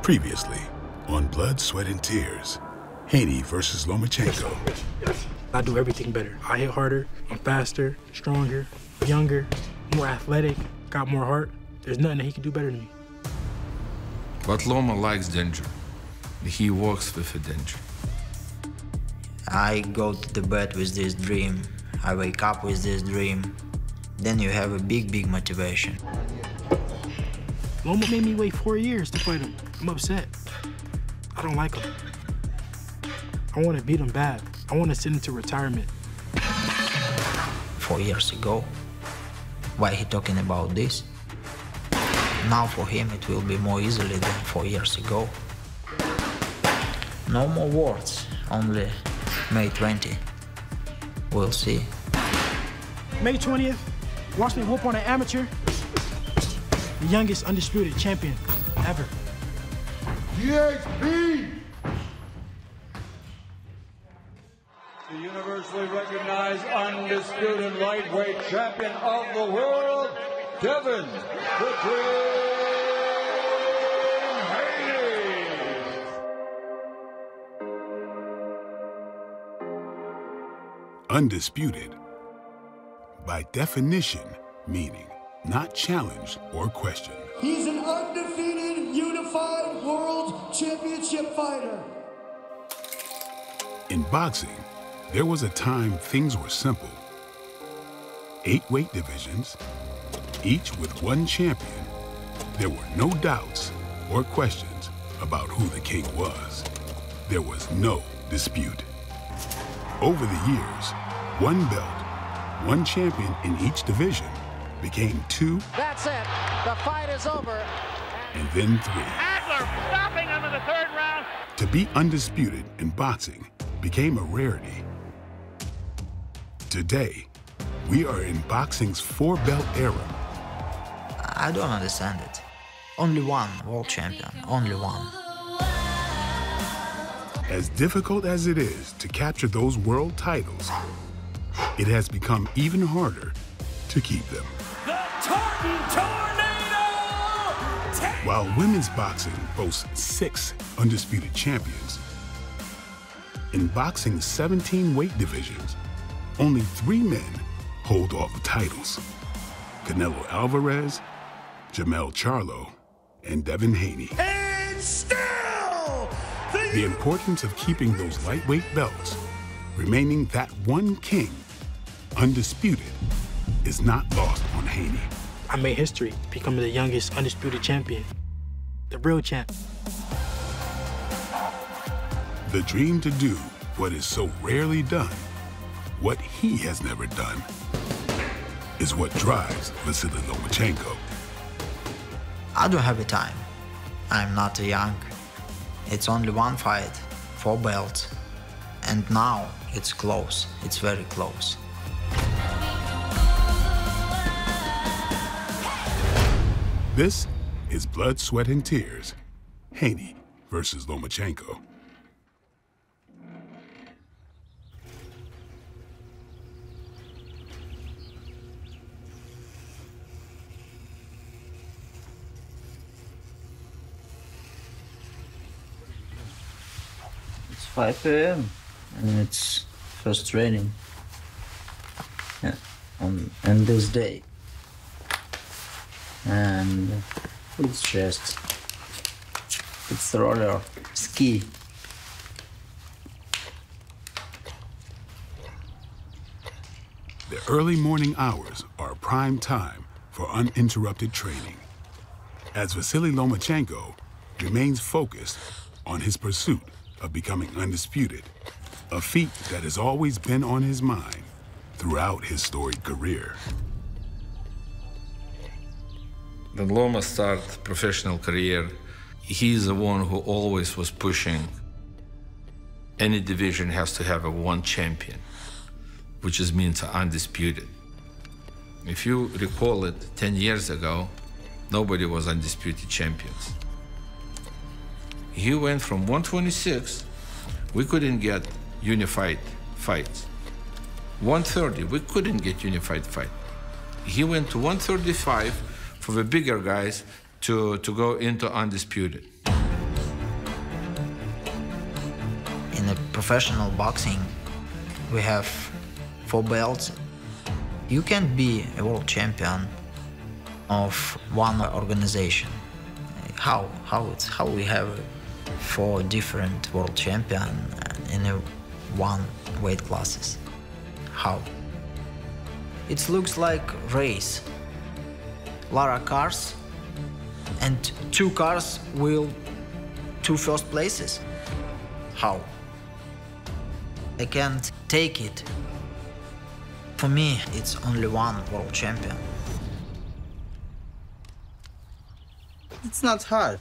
Previously on Blood, Sweat, and Tears, Haney versus Lomachenko. I do everything better. I hit harder, I'm faster, stronger, younger, more athletic, got more heart. There's nothing that he can do better than me. But Loma likes danger. He works with the danger. I go to the bed with this dream. I wake up with this dream. Then you have a big motivation. Loma made me wait 4 years to fight him. I'm upset. I don't like him. I want to beat him bad. I want to send him to retirement. 4 years ago, why he talking about this? Now for him it will be more easily than 4 years ago. No more words, only May 20. We'll see. May 20th, watch me whoop on an amateur. The youngest undisputed champion ever. GHB! The universally recognized undisputed lightweight champion of the world, Devin Haney. Undisputed, by definition, meaning not challenged or questioned. He's an undefeated, unified world championship fighter. In boxing, there was a time things were simple. 8 weight divisions, each with one champion. There were no doubts or questions about who the king was. There was no dispute. Over the years, one belt, one champion in each division became 2. That's it. The fight is over. And then 3. Adler stopping him in the 3rd round. To be undisputed in boxing became a rarity. Today, we are in boxing's 4-belt era. I don't understand it. Only one world champion, only one. As difficult as it is to capture those world titles, it has become even harder to keep them. The Tartan Tornado! While women's boxing boasts 6 undisputed champions, in boxing's 17 weight divisions, only 3 men hold all the titles: Canelo Alvarez, Jamel Charlo, and Devin Haney. And still, The importance of keeping those lightweight belts, remaining that one king, undisputed, is not lost on Haney. I made history, becoming the youngest undisputed champion. The real champ. The dream to do what is so rarely done, what he has never done, is what drives Vasiliy Lomachenko. I don't have a time. I'm not young. It's only one fight, 4 belts. And now it's close, it's very close. This is Blood, Sweat, and Tears, Haney versus Lomachenko. It's 5 a.m. and it's first training. Yeah, on this day. And it's just, it's roller ski. The early morning hours are prime time for uninterrupted training, as Vasiliy Lomachenko remains focused on his pursuit of becoming undisputed, a feat that has always been on his mind throughout his storied career. When Loma started professional career, he's the one who always was pushing. Any division has to have a one champion, which means undisputed. If you recall it, 10 years ago, nobody was undisputed champions. He went from 126, we couldn't get unified fights. 130, we couldn't get unified fight. He went to 135 for the bigger guys to go into undisputed. In a professional boxing, we have 4 belts. You can't be a world champion of one organization. How we have 4 different world champions in one weight classes? How? It looks like race. Lot of cars, and 2 cars will 2 first places. How? I can't take it. For me, it's only one world champion. It's not hard.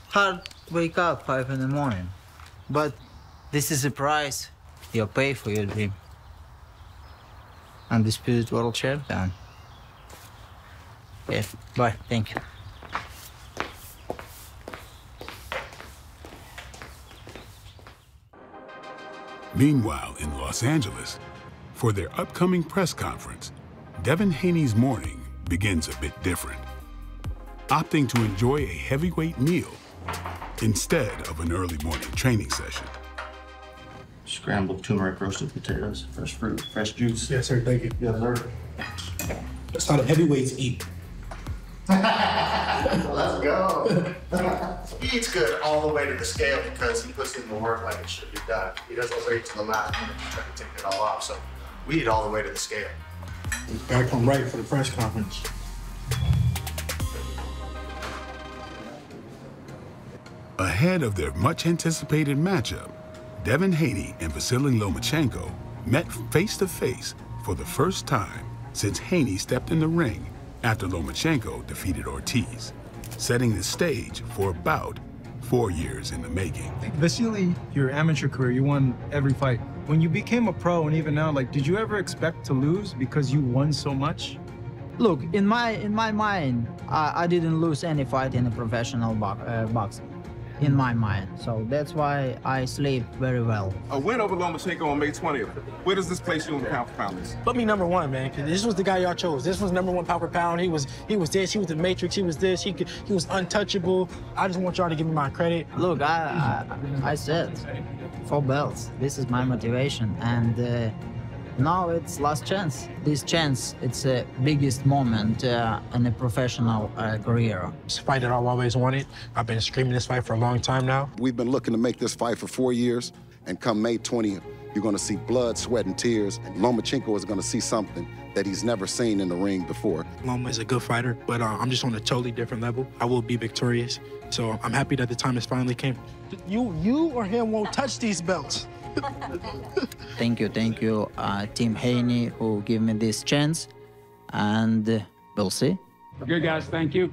Hard wake up 5 in the morning. But this is a price you pay for your dream. Undisputed world champion. Okay, bye, thank you. Meanwhile, in Los Angeles, for their upcoming press conference, Devin Haney's morning begins a bit different, opting to enjoy a heavyweight meal instead of an early morning training session. Scrambled turmeric roasted potatoes, fresh fruit, fresh juice. Yes, sir, thank you. Yes, sir. That's how the heavyweights eat. Let's go. He eats good all the way to the scale because he puts in the work like it should be done. He doesn't wait till the last minute to try to take it all off. So we eat all the way to the scale. Gotta come right for the press conference. Ahead of their much-anticipated matchup, Devin Haney and Vasiliy Lomachenko met face-to-face for the first time since Haney stepped in the ring after Lomachenko defeated Ortiz, setting the stage for about 4 years in the making. Vasiliy, your amateur career, you won every fight. When you became a pro, and even now, did you ever expect to lose because you won so much? Look, in my mind, I didn't lose any fight in a professional boxing. In my mind, so that's why I sleep very well. A win over Lomachenko on May 20th. Where does this place you in the pound for pound list? Put me #1, man, because this was the guy y'all chose. This was #1 pound for pound. He was this, he was the Matrix, he was this, he was untouchable. I just want y'all to give me my credit. Look, I said 4 belts. This is my motivation, and now it's last chance. This chance, it's the biggest moment in a professional career. It's a fight that I've always wanted. I've been screaming this fight for a long time now. We've been looking to make this fight for 4 years, and come May 20th, you're gonna see blood, sweat, and tears, and Lomachenko is gonna see something that he's never seen in the ring before. Loma is a good fighter, but I'm just on a totally different level. I will be victorious, so I'm happy that the time has finally came. You or him won't touch these belts. Thank you, Team Haney, who gave me this chance, and we'll see. Good, guys, thank you.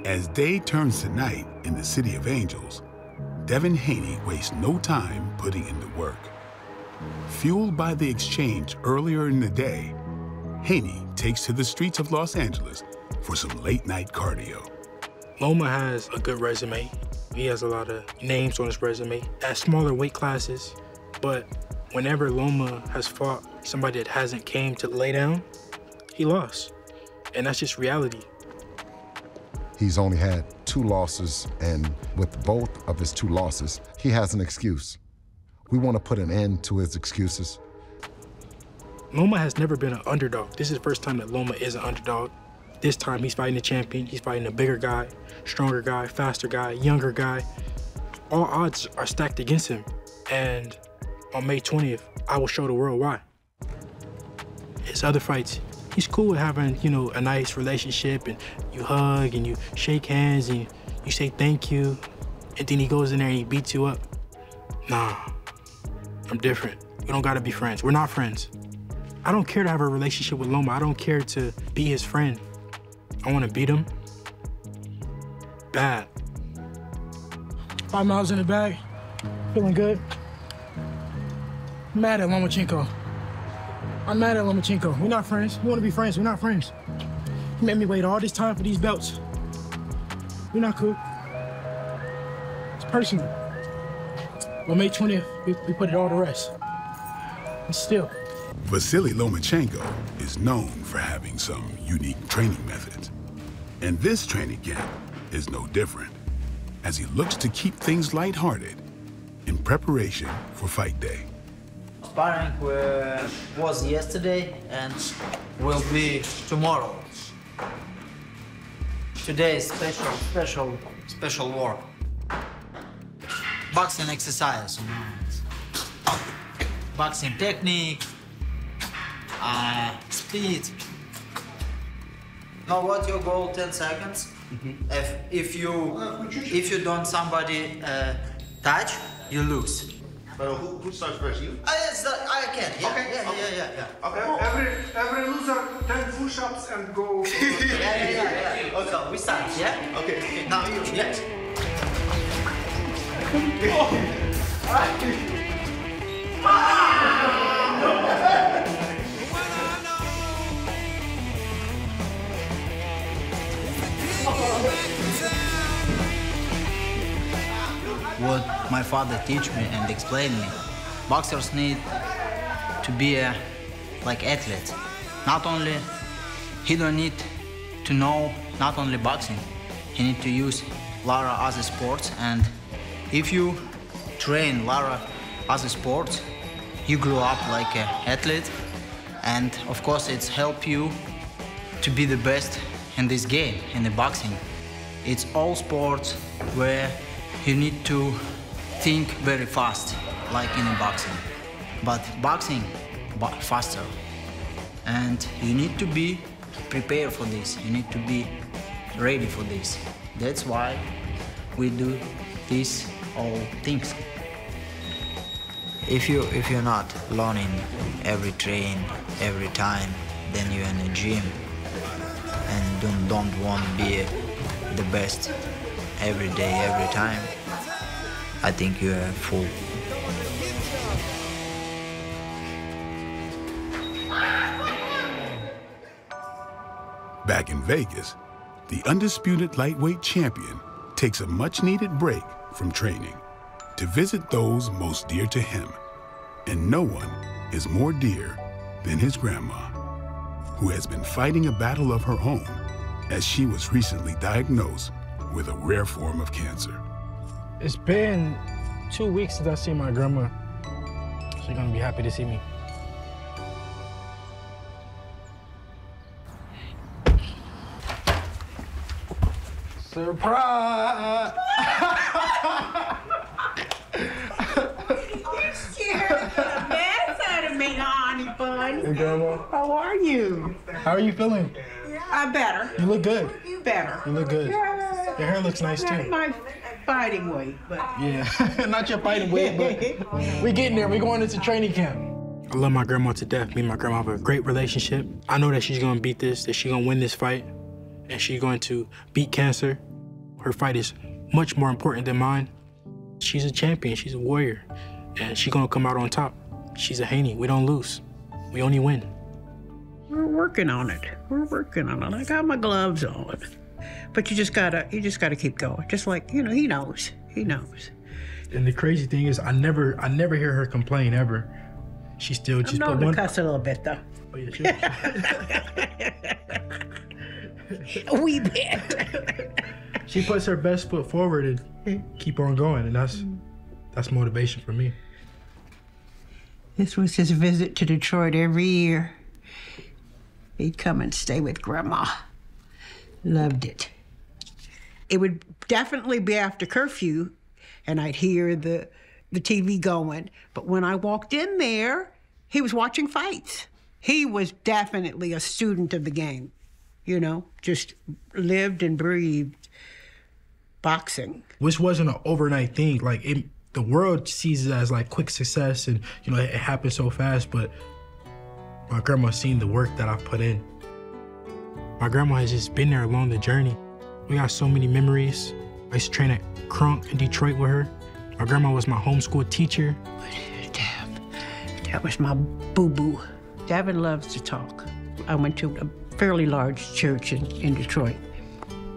As day turns to night in the City of Angels, Devin Haney wastes no time putting in the work. Fueled by the exchange earlier in the day, Haney takes to the streets of Los Angeles for some late-night cardio. Loma has a good resume. He has a lot of names on his resume at smaller weight classes, but whenever Loma has fought somebody that hasn't came to lay down, he lost, and that's just reality. He's only had 2 losses, and with both of his 2 losses, he has an excuse. We want to put an end to his excuses. Loma has never been an underdog. This is the first time that Loma is an underdog. This time he's fighting a champion. He's fighting a bigger guy, stronger guy, faster guy, younger guy. All odds are stacked against him. And on May 20th, I will show the world why. His other fights, he's cool with having, a nice relationship, and you hug and you shake hands and you say thank you, and then he goes in there and he beats you up. Nah, I'm different. We don't gotta be friends. We're not friends. I don't care to have a relationship with Loma. I don't care to be his friend. I want to beat him bad. 5 miles in the bag, feeling good. I'm mad at Lomachenko. I'm mad at Lomachenko. We're not friends. We want to be friends. We're not friends. He made me wait all this time for these belts. We're not cool. It's personal. On May 20th, we put it all to rest. And still. Vasiliy Lomachenko is known for having some unique training methods. And this training camp is no different, as he looks to keep things lighthearted in preparation for fight day. Sparring was yesterday and will be tomorrow. Today is special work. Boxing exercise, you know. Boxing technique, speed. Know what your goal? 10 seconds. If you don't somebody touch, you lose. But who starts first? You? I can. Yeah, Okay. Yeah. Okay. Every loser 10 push-ups and go. Yeah. Okay, we start. Yeah. Okay. Now you. Yeah. What my father teach me and explain me, boxers need to be like athlete. Not only, he don't need to know not only boxing, he need to use a lot of other sports, and if you train a lot of other sports, you grow up like an athlete, and of course it's help you to be the best in this game, in the boxing. It's all sports where you need to think very fast, like in boxing. But boxing, faster. And you need to be prepared for this. You need to be ready for this. That's why we do these all things. If you're not learning every train, every time, then you're in a gym and don't want to be the best every day, every time, I think you're a fool. Back in Vegas, the undisputed lightweight champion takes a much-needed break from training to visit those most dear to him. And no one is more dear than his grandma, who has been fighting a battle of her own as she was recently diagnosed with a rare form of cancer. It's been 2 weeks since I seen my grandma. She's gonna be happy to see me. Surprise! You scared the mess out of me, honey bun. Hey, Grandma. How are you? How are you feeling? I'm better. You look good. Better. You look good. Yeah. Your hair looks nice, Not too. my fighting weight, but... Yeah, not your fighting weight, but we getting there. We going into training camp. I love my grandma to death. Me and my grandma have a great relationship. I know that she's gonna beat this, that she's gonna win this fight, and she's going to beat cancer. Her fight is much more important than mine. She's a champion, she's a warrior, and she's gonna come out on top. She's a Haney, we don't lose, we only win. We're working on it. We're working on it. I got my gloves on. But you just gotta keep going. Just like, you know, he knows. And the crazy thing is, I never hear her complain ever. She still just put one. Cuss a little bit though. Oh yeah, A wee bit. She puts her best foot forward and keep on going, and that's motivation for me. This was his visit to Detroit every year. He'd come and stay with Grandma. Loved it. It would definitely be after curfew, and I'd hear the TV going. But when I walked in there, he was watching fights. He was definitely a student of the game, you know, just lived and breathed boxing. Which wasn't an overnight thing. Like, the world sees it as like quick success, and you know, it happened so fast, but my grandma seen the work that I've put in. My grandma has just been there along the journey. We got so many memories. I used to train at Crunk in Detroit with her. My grandma was my homeschool teacher. That was my boo-boo. Devin loves to talk. I went to a fairly large church in Detroit,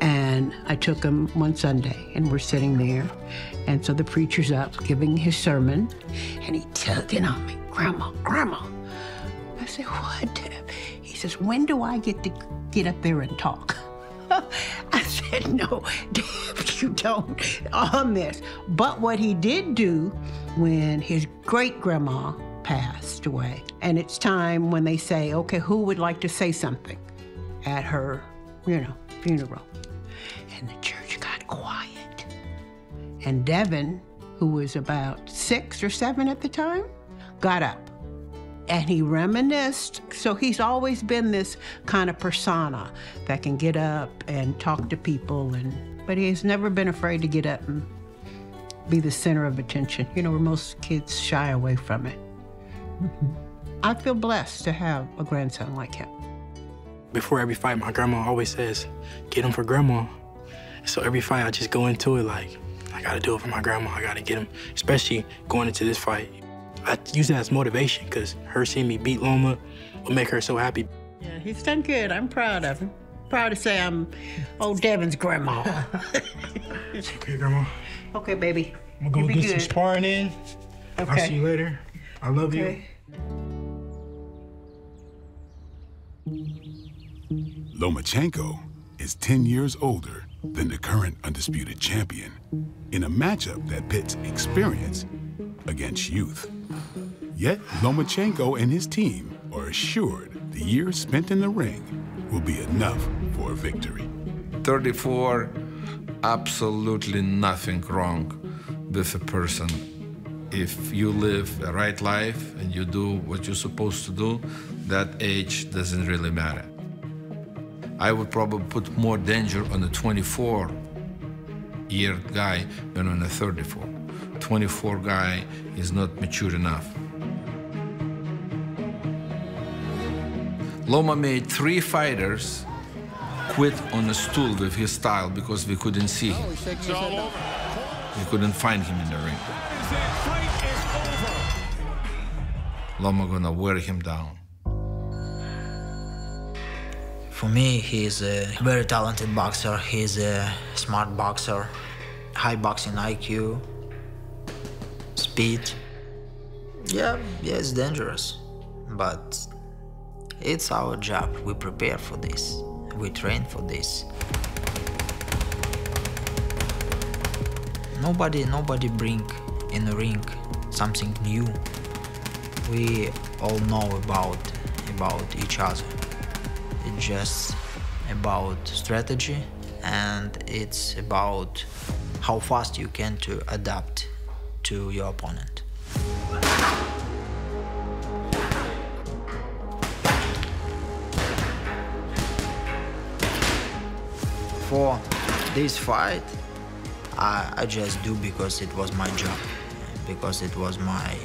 and I took him one Sunday, and we're sitting there, and so the preacher's up giving his sermon, and he tugging on me, Grandma. I said, what, Dev? He says, when do I get to get up there and talk? I said, no, you don't on this. But what he did do when his great-grandma passed away, and it's time when they say, okay, who would like to say something at her, funeral? And the church got quiet. And Devin, who was about 6 or 7 at the time, got up. And he reminisced. So he's always been this kind of persona that can get up and talk to people, but he's never been afraid to get up and be the center of attention, where most kids shy away from it. I feel blessed to have a grandson like him. Before every fight, my grandma always says, get him for grandma. So every fight, I just go into it like, I gotta do it for my grandma, I gotta get him, especially going into this fight. I use that as motivation, because her seeing me beat Loma will make her so happy. Yeah, he's done good. I'm proud of him. Proud to say I'm old Devin's grandma. It's okay, Grandma. Okay, baby. I'm gonna go get some sparring in. Okay. I'll see you later. I love you. Lomachenko is 10 years older than the current undisputed champion in a matchup that pits experience against youth. Yet Lomachenko and his team are assured the years spent in the ring will be enough for a victory. 34, absolutely nothing wrong with a person. If you live a right life and you do what you're supposed to do, that age doesn't really matter. I would probably put more danger on a 24-year guy than on a 34. 24 guy is not mature enough. Loma made 3 fighters quit on a stool with his style because we couldn't see him. It's all over. We couldn't find him in the ring. Loma gonna wear him down. For me, he's a very talented boxer. He's a smart boxer, high boxing IQ, speed. Yeah, it's dangerous, but it's our job. We prepare for this. We train for this. Nobody bring in the ring something new. We all know about each other. It's just about strategy, and it's about how fast you can to adapt to your opponent. For this fight, I just do because it was my job, because it was my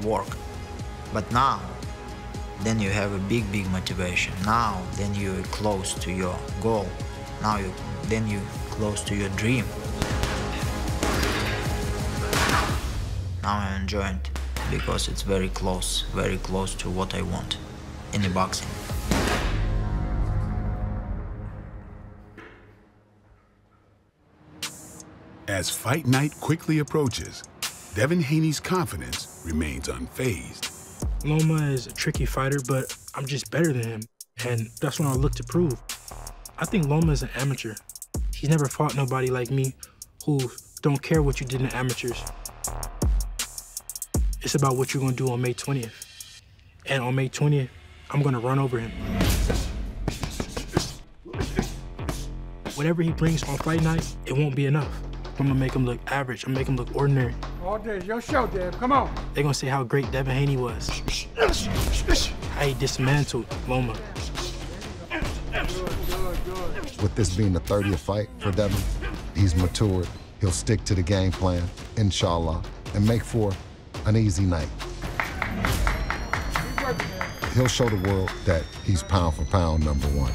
work. But now, then you have a big motivation. Now, then you're close to your goal. Now, then you're close to your dream. Now I'm enjoying it because it's very close to what I want in the boxing. As fight night quickly approaches, Devin Haney's confidence remains unfazed. Loma is a tricky fighter, but I'm just better than him, and that's what I look to prove. I think Loma is an amateur. He's never fought nobody like me who don't care what you did in the amateurs. It's about what you're gonna do on May 20th. And on May 20th, I'm gonna run over him. Whatever he brings on fight night, it won't be enough. I'm gonna make him look average. I'm gonna make him look ordinary. All day, it's your show, Dave. Come on. They're gonna say how great Devin Haney was. How he dismantled Loma. With this being the 30th fight for Devin, he's matured. He'll stick to the game plan, inshallah, and make for an easy night. He'll show the world that he's pound for pound #1.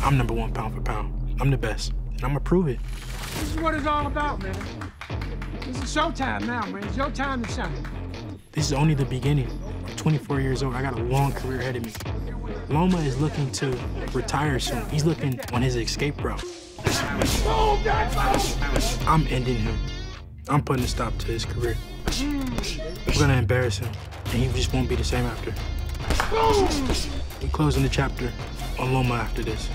I'm #1 pound for pound. I'm the best, and I'm gonna prove it. This is what it's all about, man. This is showtime now, man. It's your time to shine. This is only the beginning. I'm 24 years old. I got a long career ahead of me. Loma is looking to retire soon. He's looking on his escape route. I'm ending him. I'm putting a stop to his career. We're gonna embarrass him, and he just won't be the same after. We're closing the chapter. on Loma after this.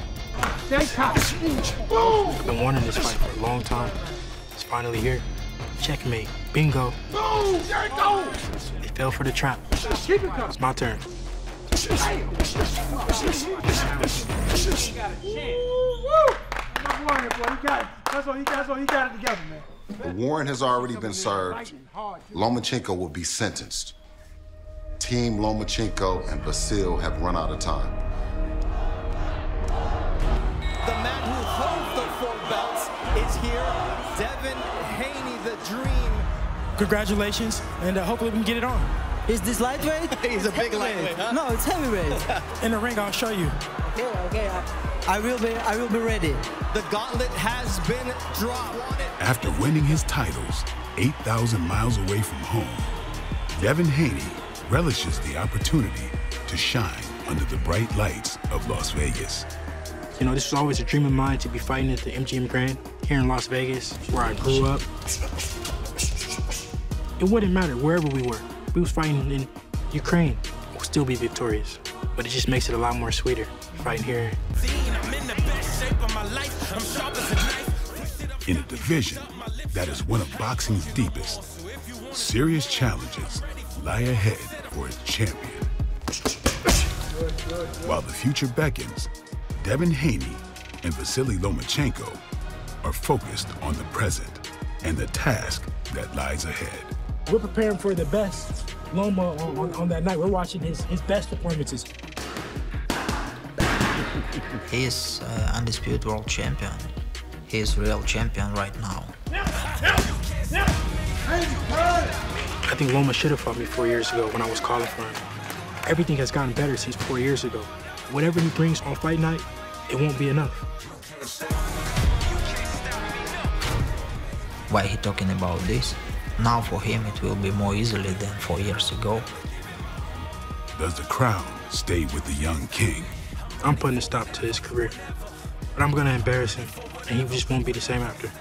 I've been wanting this fight for a long time. It's finally here. Checkmate. Bingo. They fell for the trap. It's my turn. The warrant has already been served. Lomachenko will be sentenced. Team Lomachenko and Vasiliy have run out of time. The man who holds the 4 belts is here, Devin Haney, the Dream. Congratulations, and hopefully we can get it on. Is this lightweight? He's a big lightweight, huh? No, it's heavyweight. In the ring, I'll show you. Okay. I will be ready. The gauntlet has been dropped. After winning his titles 8,000 miles away from home, Devin Haney relishes the opportunity to shine under the bright lights of Las Vegas. You know, this was always a dream of mine to be fighting at the MGM Grand here in Las Vegas, where I grew up. It wouldn't matter wherever we were. If we was fighting in Ukraine, we'll still be victorious. But it just makes it a lot more sweeter fighting here. In a division that is one of boxing's deepest, serious challenges lie ahead for its champion. While the future beckons, Devin Haney and Vasiliy Lomachenko are focused on the present and the task that lies ahead. We're preparing for the best Loma on that night. We're watching his best performances. He is undisputed world champion. He is real champion right now. I think Loma should have fought me 4 years ago when I was calling for him. Everything has gotten better since 4 years ago. Whatever he brings on fight night, it won't be enough. Why he talking about this? Now for him it will be more easily than 4 years ago. Does the crown stay with the young king? I'm putting a stop to his career. But I'm gonna embarrass him, and he just won't be the same after.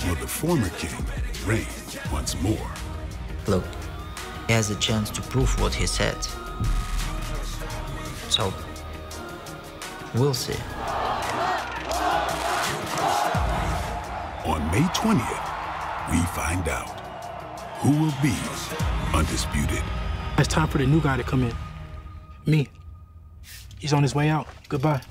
Will the former king reign once more? Look, he has a chance to prove what he said. So, we'll see. On May 20th, we find out who will be undisputed. It's time for the new guy to come in. Me. He's on his way out. Goodbye.